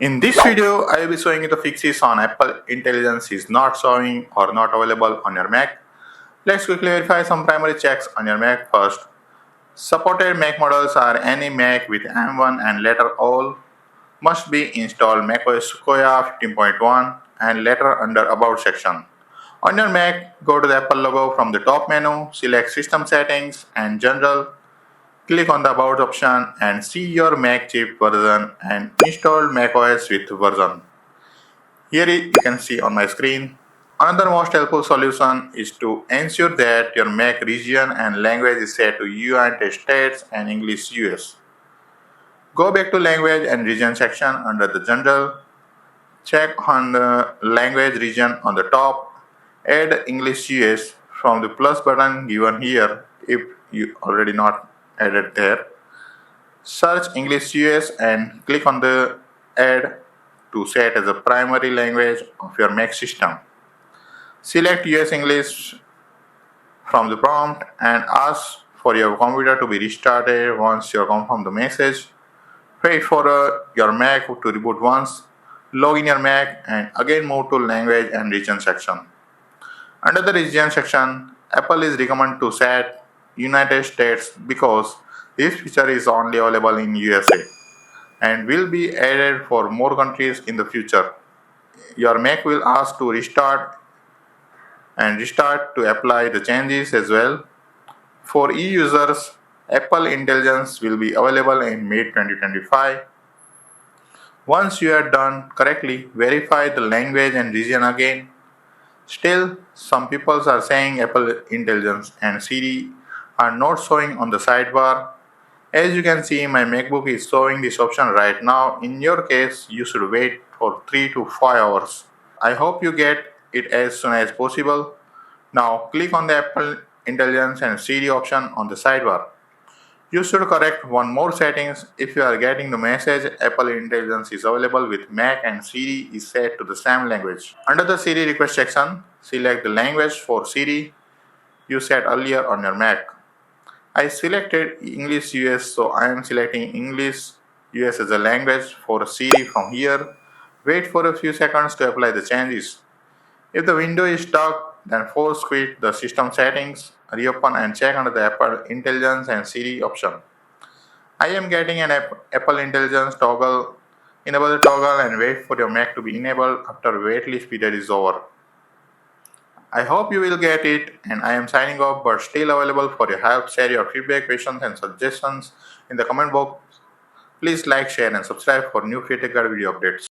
In this video, I will be showing you the fixes on Apple Intelligence is not showing or not available on your Mac. Let's quickly verify some primary checks on your Mac first. Supported Mac models are any Mac with M1 and letter all. Must be installed MacOS Sequoia 15.1 and letter under About section. On your Mac, go to the Apple logo from the top menu, select System Settings and General. Click on the About option and see your Mac chip version and install macOS with version. Here you can see on my screen. Another most helpful solution is to ensure that your Mac region and language is set to United States and English US. Go back to Language and Region section under the General. Check on the language region on the top. Add English US from the plus button given here if you already not added there. Search English US and click on the Add to set as a primary language of your Mac system. Select US English from the prompt and ask for your computer to be restarted once you confirm the message. Wait for your Mac to reboot once. Log in your Mac and again move to Language and Region section. Under the Region section, Apple is recommended to set United States because this feature is only available in USA and will be added for more countries in the future. Your Mac will ask to restart to apply the changes as well. For e-users, Apple Intelligence will be available in May 2025. Once you are done correctly, verify the language and region again. Still, some people are saying Apple Intelligence and Siri are not showing on the sidebar. As you can see, my MacBook is showing this option right now. In your case, you should wait for 3 to 5 hours. I hope you get it as soon as possible. Now click on the Apple Intelligence and Siri option on the sidebar. You should correct one more settings. If you are getting the message Apple Intelligence is available with Mac and Siri is set to the same language. Under the Siri request section, select the language for Siri you set earlier on your Mac. I selected English US, so I am selecting English US as a language for Siri from here. Wait for a few seconds to apply the changes. If the window is stuck, then force quit the system settings, reopen and check under the Apple Intelligence and Siri option. I am getting an Apple Intelligence toggle. Enable the toggle and wait for your Mac to be enabled after waitlist period is over. I hope you will get it, and I am signing off but still available for your help. Share your feedback, questions and suggestions in the comment box. Please like, share and subscribe for new Creative Card video updates.